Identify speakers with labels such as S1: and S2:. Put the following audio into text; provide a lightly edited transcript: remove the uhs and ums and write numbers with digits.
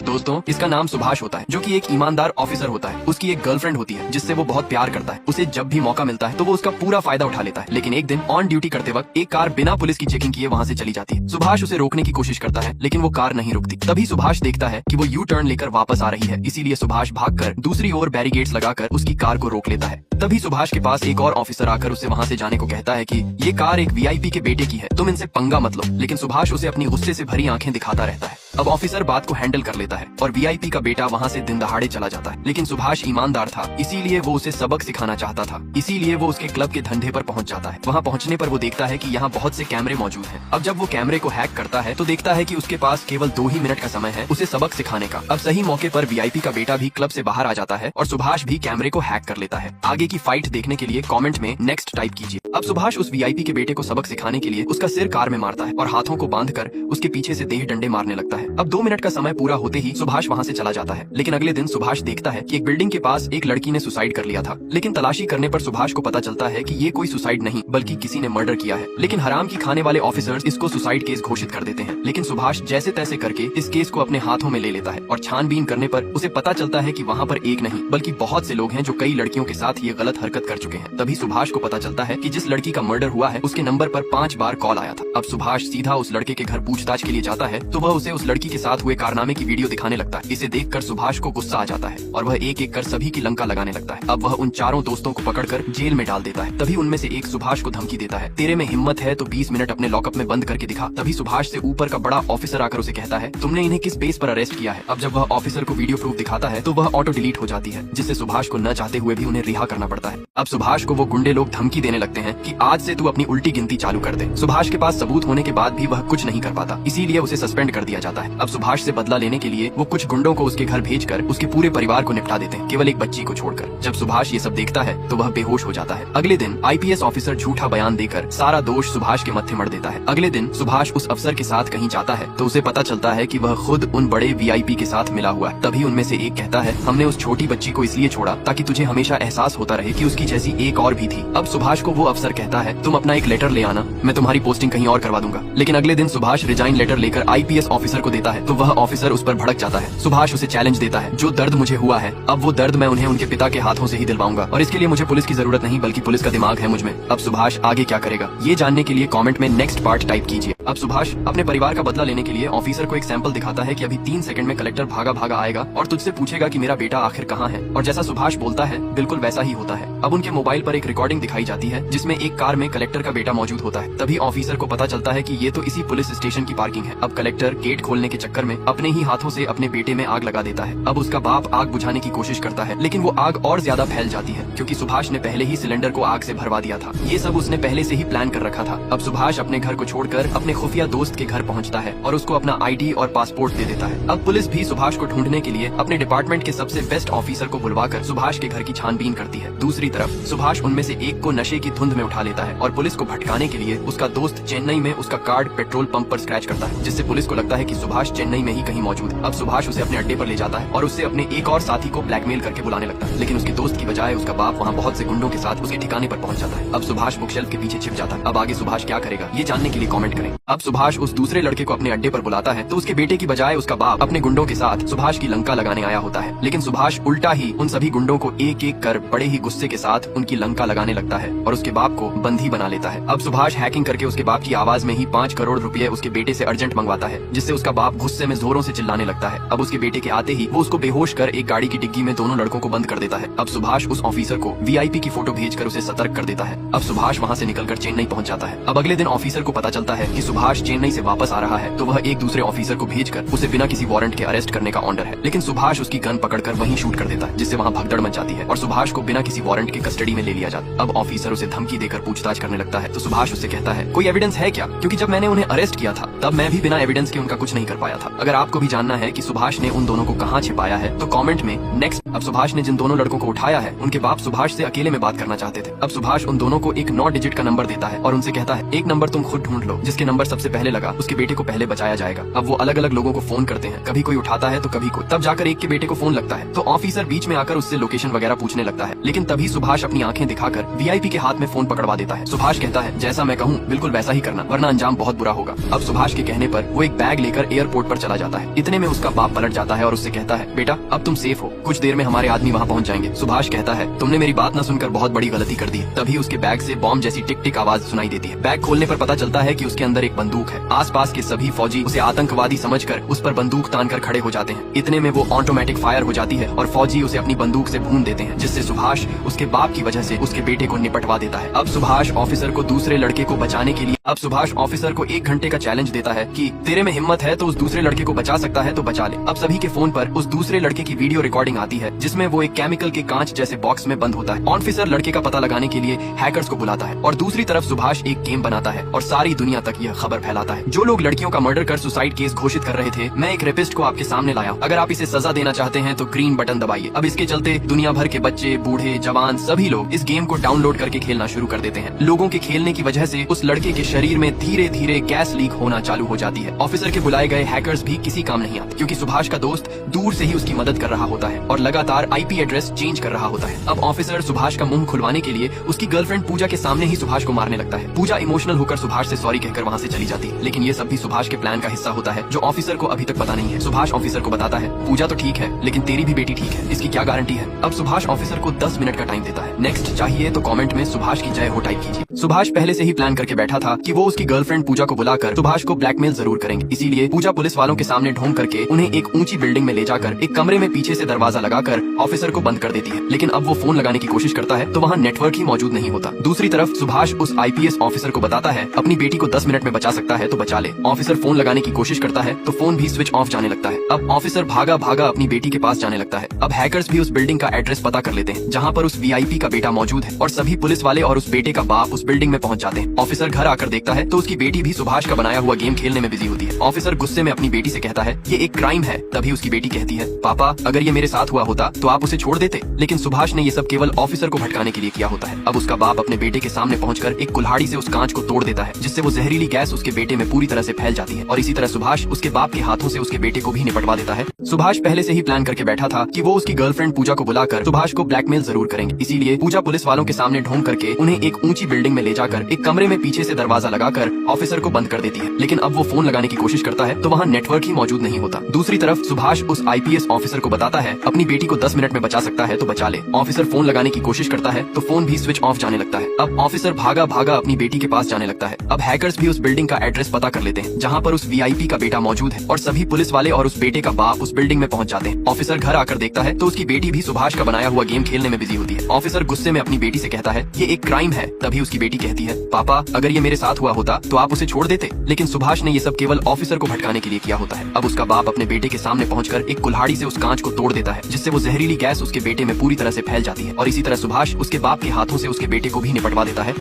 S1: दोस्तों, इसका नाम सुभाष होता है, जो कि एक ईमानदार ऑफिसर होता है। उसकी एक गर्लफ्रेंड होती है जिससे वो बहुत प्यार करता है। उसे जब भी मौका मिलता है तो वो उसका पूरा फायदा उठा लेता है। लेकिन एक दिन ऑन ड्यूटी करते वक्त एक कार बिना पुलिस की चेकिंग किए वहाँ से चली जाती है। सुभाष उसे रोकने की कोशिश करता है, लेकिन वो कार नहीं रुकती। तभी सुभाष देखता है कि वो यू टर्न लेकर वापस आ रही है, इसीलिए सुभाष भागकर दूसरी ओर बैरिकेड्स लगाकर उसकी कार को रोक लेता है। तभी सुभाष के पास एक और ऑफिसर आकर उसे वहाँ से जाने को कहता है कि ये कार एक वीआईपी के बेटे की है, तुम इनसे पंगा मत लो। लेकिन सुभाष उसे अपनी गुस्से से भरी आंखें दिखाता रहता है। अब ऑफिसर बात को हैंडल कर लेता है और वीआईपी का बेटा वहाँ से दिन दहाड़े चला जाता है। लेकिन सुभाष ईमानदार था, इसीलिए वो उसे सबक सिखाना चाहता था। इसीलिए वो उसके क्लब के धंधे पर पहुँच जाता है। वहाँ पहुँचने पर वो देखता है कि यहाँ बहुत से कैमरे मौजूद हैं। अब जब वो कैमरे को हैक करता है तो देखता है कि उसके पास केवल 2 ही मिनट का समय है उसे सबक सिखाने का। अब सही मौके पर वीआईपी का बेटा भी क्लब से बाहर आ जाता है और सुभाष भी कैमरे को हैक कर लेता है। आगे की फाइट देखने के लिए कमेंट में नेक्स्ट टाइप कीजिए। अब सुभाष उस वीआईपी के बेटे को सबक सिखाने के लिए उसका सिर कार में मारता है और हाथों को बांधकर उसके पीछे से देह डंडे मारने लगता है। अब 2 मिनट का समय पूरा होते ही सुभाष वहाँ से चला जाता है। लेकिन अगले दिन सुभाष देखता है कि एक बिल्डिंग के पास एक लड़की ने सुसाइड कर लिया था। लेकिन तलाशी करने पर सुभाष को पता चलता है कि ये कोई सुसाइड नहीं बल्कि किसी ने मर्डर किया है। लेकिन हराम की खाने वाले ऑफिसर्स इसको सुसाइड केस घोषित कर देते हैं। लेकिन सुभाष जैसे तैसे करके इस केस को अपने हाथों में ले लेता है और छानबीन करने पर उसे पता चलता है कि वहाँ पर एक नहीं बल्कि बहुत से लोग हैं जो कई लड़कियों के साथ ये गलत हरकत कर चुके हैं। तभी सुभाष को पता चलता है कि जिस लड़की का मर्डर हुआ है उसके नंबर पर 5 बार कॉल आया था। अब सुभाष सीधा उस लड़के के घर पूछताछ के लिए जाता है तो वह उसे उस लड़की के साथ हुए कारनामे की वीडियो दिखाने लगता है। इसे देखकर सुभाष को गुस्सा आ जाता है और वह एक एक कर सभी की लंका लगाने लगता है। अब वह उन चारों दोस्तों को पकड़कर जेल में डाल देता है। तभी उनमें से एक सुभाष को धमकी देता है, तेरे में हिम्मत है तो 20 मिनट अपने लॉकअप में बंद करके दिखा। तभी सुभाष से ऊपर का बड़ा ऑफिसर आकर उसे कहता है, तुमने इन्हें किस बेस पर अरेस्ट किया है। अब जब वह ऑफिसर को वीडियो प्रूफ दिखाता है तो वह ऑटो डिलीट हो जाती है, जिससे सुभाष को न चाहते हुए भी उन्हें रिहा करना पड़ता है। अब सुभाष को वो गुंडे लोग धमकी देने लगते हैं कि आज से तू अपनी उल्टी गिनती चालू कर दे। सुभाष के पास सबूत होने के बाद भी वह कुछ नहीं कर पाता, इसीलिए उसे सस्पेंड कर दिया जाता है। अब सुभाष से बदला लेने के लिए वो कुछ गुंडों को उसके घर भेजकर उसके पूरे परिवार को निपटा देते हैं, केवल एक बच्ची को छोड़कर। जब सुभाष ये सब देखता है तो वह बेहोश हो जाता है। अगले दिन आईपीएस ऑफिसर झूठा बयान देकर सारा दोष सुभाष के मत्थे मढ़ देता है। अगले दिन सुभाष उस अफसर के साथ कहीं जाता है तो उसे पता चलता है कि वह खुद उन बड़े वीआईपी के साथ मिला हुआ है। तभी उनमें से एक कहता है, हमने उस छोटी बच्ची को इसलिए छोड़ा ताकि तुझे हमेशा एहसास होता रहे कि उसकी जैसी एक और भी थी। अब सुभाष को वो अफसर कहता है, तुम अपना एक लेटर ले आना, मैं तुम्हारी पोस्टिंग कहीं और करवा दूंगा। लेकिन अगले दिन सुभाष रिजाइन लेटर लेकर आईपीएस ऑफिसर को देता है तो वह ऑफिसर उस पर भड़क जाता है। सुभाष उसे चैलेंज देता है, जो दर्द मुझे हुआ है अब वो दर्द मैं उन्हें उनके पिता के हाथों से ही दिलवाऊंगा और इसके लिए मुझे पुलिस की जरूरत नहीं बल्कि पुलिस का दिमाग है मुझमें। अब सुभाष आगे क्या करेगा ये जानने के लिए कमेंट में नेक्स्ट पार्ट टाइप कीजिए। अब सुभाष अपने परिवार का बदला लेने के लिए ऑफिसर को एक सैंपल दिखाता है कि अभी 3 सेकंड में कलेक्टर भागा भागा आएगा और तुझसे पूछेगा कि मेरा बेटा आखिर कहाँ है। और जैसा सुभाष बोलता है बिल्कुल वैसा ही होता है। अब उनके मोबाइल पर एक रिकॉर्डिंग दिखाई जाती है जिसमें एक कार में कलेक्टर का बेटा मौजूद होता है। तभी ऑफिसर को पता चलता है कि ये तो इसी पुलिस स्टेशन की पार्किंग है। अब कलेक्टर गेट खोलने के चक्कर में अपने ही हाथों से अपने बेटे में आग लगा देता है। अब उसका बाप आग बुझाने की कोशिश करता है लेकिन वो आग और ज्यादा फैल जाती है क्योंकि सुभाष ने पहले ही सिलेंडर को आग से भरवा दिया था। ये सब उसने पहले से ही प्लान कर रखा था। अब सुभाष अपने घर को छोड़कर अपने खुफिया दोस्त के घर पहुंचता है और उसको अपना आईडी और पासपोर्ट दे देता है। अब पुलिस भी सुभाष को ढूंढने के लिए अपने डिपार्टमेंट के सबसे बेस्ट ऑफिसर को बुलवाकर सुभाष के घर की छानबीन करती है। दूसरी तरफ सुभाष उनमें से एक को नशे की धुंध में उठा लेता है और पुलिस को भटकाने के लिए उसका दोस्त चेन्नई में उसका कार्ड पेट्रोल पंप पर स्क्रैच करता है, जिससे पुलिस को लगता है कि सुभाष चेन्नई में ही कहीं मौजूद है। अब सुभाष उसे अपने अड्डे पर ले जाता है और उससे अपने एक और साथी को ब्लैकमेल करके बुलाने लगता है, लेकिन उसके दोस्त की बजाय उसका बाप वहाँ बहुत से गुंडों के साथ उसके ठिकाने पर पहुंच जाता है। अब सुभाष बुकशेल्फ के पीछे छिप जाता है। अब आगे सुभाष क्या करेगा ये जानने के लिए कमेंट करें। अब सुभाष उस दूसरे लड़के को अपने अड्डे पर बुलाता है तो उसके बेटे की बजाय उसका बाप अपने गुंडों के साथ सुभाष की लंका लगाने आया होता है, लेकिन सुभाष उल्टा ही उन सभी गुंडों को एक एक कर बड़े ही गुस्से के साथ उनकी लंका लगाने लगता है और उसके बाप को बंदी बना लेता है। अब सुभाष हैकिंग करके उसके बाप की आवाज में ही 5 करोड़ रुपए उसके बेटे से अर्जेंट मंगवाता है, जिससे उसका बाप गुस्से में जोरों से चिल्लाने लगता है। अब उसके बेटे के आते ही वो उसको बेहोश कर एक गाड़ी की डिग्गी में दोनों लड़कों को बंद कर देता है। अब सुभाष उस ऑफिसर को वीआईपी की फोटो भेजकर उसे सतर्क कर देता है। अब सुभाष वहाँ से निकलकर चेन्नई पहुँच जाता है। अब अगले दिन ऑफिसर को पता चलता है कि सुभाष चेन्नई से वापस आ रहा है तो वह एक दूसरे ऑफिसर को भेजकर उसे बिना किसी वारंट के अरेस्ट करने का ऑर्डर है, लेकिन सुभाष उसकी गन पकड़कर वहीं शूट कर देता है, जिससे वहाँ भगदड़ मच जाती है और सुभाष को बिना किसी वारंट के कस्टडी में ले लिया जाता है। अब ऑफिसर उसे धमकी देकर पूछताछ करने लगता है तो सुभाष उससे कहता है, कोई एविडेंस है क्या, क्योंकि जब मैंने उन्हें अरेस्ट किया था तब मैं भी बिना एविडेंस के उनका कुछ नहीं कर पाया था। अगर आपको भी जानना है कि सुभाष ने उन दोनों को कहाँ छिपाया है तो कमेंट में नेक्स्ट अब सुभाष ने जिन दोनों लड़कों को उठाया है उनके बाप सुभाष से अकेले में बात करना चाहते थे। अब सुभाष उन दोनों को एक 9 डिजिट का नंबर देता है और उनसे कहता है एक नंबर तुम खुद ढूंढ लो, जिसके नंबर सबसे पहले लगा उसके बेटे को पहले बचाया जाएगा। अब वो अलग अलग लोगों को फोन करते हैं, कभी कोई उठाता है तो कभी कोई, तब जाकर एक के बेटे को फोन लगता है तो ऑफिसर बीच में आकर उससे लोकेशन वगैरह पूछने लगता है। लेकिन तभी सुभाष अपनी आंखें दिखाकर वीआईपी के हाथ में फोन पकड़वा देता है। सुभाष कहता है जैसा मैं कहूँ बिल्कुल वैसा ही करना, वरना अंजाम बहुत बुरा होगा। अब सुभाष के कहने पर वो एक बैग लेकर एयरपोर्ट पर चला जाता है। इतने में उसका बाप पलट जाता है और उससे कहता है बेटा अब तुम सेफ हो, कुछ देर में हमारे आदमी वहाँ पहुँच जाएंगे। सुभाष कहता है तुमने मेरी बात न सुनकर बहुत बड़ी गलती कर दी है। तभी उसके बैग से बॉम्ब जैसी टिक टिक आवाज सुनाई देती है। बैग खोलने पर पता चलता है कि उसके अंदर एक बंदूक है। आसपास के सभी फौजी उसे आतंकवादी समझकर उस पर बंदूक तानकर खड़े हो जाते हैं। इतने में वो ऑटोमेटिक फायर हो जाती है और फौजी उसे अपनी बंदूक से भून देते हैं, जिससे सुभाष उसके बाप की वजह से उसके बेटे को निपटवा देता है। अब सुभाष ऑफिसर को दूसरे लड़के को बचाने के लिए सुभाष ऑफिसर को 1 घंटे का चैलेंज देता है कि तेरे में हिम्मत है तो उस दूसरे लड़के को बचा सकता है तो बचा ले। अब सभी के फोन पर उस दूसरे लड़के की वीडियो रिकॉर्डिंग आती है जिसमें वो एक केमिकल के कांच जैसे बॉक्स में बंद होता है। ऑफिसर लड़के का पता लगाने के लिए हैकर्स को बुलाता है और दूसरी तरफ सुभाष एक गेम बनाता है और सारी दुनिया तक यह खबर फैलाता है। जो लोग लड़कियों का मर्डर कर सुसाइड केस घोषित कर रहे थे, मैं एक रेपिस्ट को आपके सामने लाया। अगर आप इसे सजा देना चाहते हैं तो ग्रीन बटन दबाइए। अब इसके चलते दुनिया भर के बच्चे, बूढ़े, जवान सभी लोग इस गेम को डाउनलोड करके खेलना शुरू कर देते हैं। लोगों के खेलने की वजह से उस लड़के के शरीर में धीरे धीरे गैस लीक होना चालू हो जाती है। ऑफिसर के बुलाए गए हैकर्स भी किसी काम नहीं आते, क्योंकि सुभाष का दोस्त दूर से ही उसकी मदद कर रहा होता है और लगातार आईपी एड्रेस चेंज कर रहा होता है। अब ऑफिसर सुभाष का मुंह खुलवाने के लिए उसकी गर्लफ्रेंड पूजा के सामने ही सुभाष को मारने लगता है। पूजा इमोशनल होकर सुभाष से सॉरी कहकर वहाँ से चली जाती है, लेकिन ये सब भी सुभाष के प्लान का हिस्सा होता है जो ऑफिसर को अभी तक पता नहीं है। सुभाष ऑफिसर को बताता है पूजा तो ठीक है लेकिन तेरी भी बेटी ठीक है, इसकी क्या गारंटी है। अब सुभाष ऑफिसर को 10 मिनट का टाइम देता है। नेक्स्ट चाहिए तो कमेंट में सुभाष की जय हो टाइप कीजिए। सुभाष पहले से ही प्लान करके बैठा था कि वो उसकी गर्लफ्रेंड पूजा को बुलाकर सुभाष को ब्लैकमेल जरूर करेंगे। इसीलिए पूजा पुलिस वालों के सामने ढोंग करके उन्हें एक ऊंची बिल्डिंग में ले जाकर एक कमरे में पीछे से दरवाजा लगाकर ऑफिसर को बंद कर देती है। लेकिन अब वो फोन लगाने की कोशिश करता है तो वहाँ नेटवर्क ही मौजूद नहीं होता। दूसरी तरफ सुभाष उस आईपीएस ऑफिसर को बताता है अपनी बेटी को 10 मिनट में बचा सकता है तो बचा ले। ऑफिसर फोन लगाने की कोशिश करता है तो फोन भी स्विच ऑफ जाने लगता है। अब ऑफिसर भागा भागा अपनी बेटी के पास जाने लगता है। अब हैकर्स भी उस बिल्डिंग का एड्रेस पता कर लेते हैं जहाँ पर उस वीआईपी का बेटा मौजूद है और सभी पुलिस वाले और उस बेटे का बाप उस बिल्डिंग में पहुँच जाते हैं। ऑफिसर घर आकर देखता है तो उसकी बेटी भी सुभाष का बनाया हुआ गेम खेलने में बिजी होती है। ऑफिसर गुस्से में अपनी बेटी से कहता है ये एक क्राइम है। तभी उसकी बेटी कहती है पापा अगर ये मेरे साथ हुआ होता तो आप उसे छोड़ देते, लेकिन सुभाष ने ये सब केवल ऑफिसर को भटकाने के लिए किया होता है। अब उसका बाप अपने बेटे के सामने पहुंचकर एक कुल्हाड़ी से उस कांच को तोड़ देता है, जिससे वो जहरीली गैस उसके बेटे में पूरी तरह से फैल जाती है और इसी तरह सुभाष उसके बाप के हाथों से उसके बेटे को भी निपटवा देता है। सुभाष पहले से ही प्लान करके बैठा था कि वो उसकी गर्लफ्रेंड पूजा को बुलाकर सुभाष को ब्लैकमेल जरूर करेंगे। इसीलिए पूजा पुलिस वालों के सामने ढोंग करके उन्हें एक ऊंची बिल्डिंग में ले जाकर एक कमरे में पीछे से दरवाजा लगाकर ऑफिसर को बंद कर देती है। लेकिन अब वो फोन लगाने की कोशिश करता है तो वहाँ नेटवर्क ही मौजूद नहीं होता। दूसरी तरफ सुभाष उस आईपीएस ऑफिसर को बताता है अपनी बेटी को 10 मिनट में बचा सकता है तो बचा ले। ऑफिसर फोन लगाने की कोशिश करता है तो फोन भी स्विच ऑफ जाने लगता है। अब ऑफिसर भागा भागा अपनी बेटी के पास जाने लगता है। अब हैकर्स भी उस बिल्डिंग का एड्रेस पता कर लेते हैं जहाँ पर उस वीआईपी का बेटा मौजूद है और सभी पुलिस वाले और उस बेटे का बाप उस बिल्डिंग में पहुंच जाते हैं। ऑफिसर घर आकर देखता है तो उसकी बेटी भी सुभाष का बनाया हुआ गेम खेलने में बिजी होती है। ऑफिसर गुस्से में अपनी बेटी से कहता है ये एक क्राइम है। तभी उसकी बेटी कहती है पापा अगर ये मेरे साथ हुआ होता तो आप उसे छोड़ देते, लेकिन सुभाष ने ये सब केवल ऑफिसर को भटकाने के लिए किया होता है। अब उसका बाप अपने बेटे के सामने पहुंचकर एक कुल्हाड़ी से उस कांच को तोड़ देता है, जिससे वो जहरीली गैस उसके बेटे में पूरी तरह से फैल जाती है और इसी तरह सुभाष उसके बाप के हाथों से उसके बेटे को भी निपटवा देता है।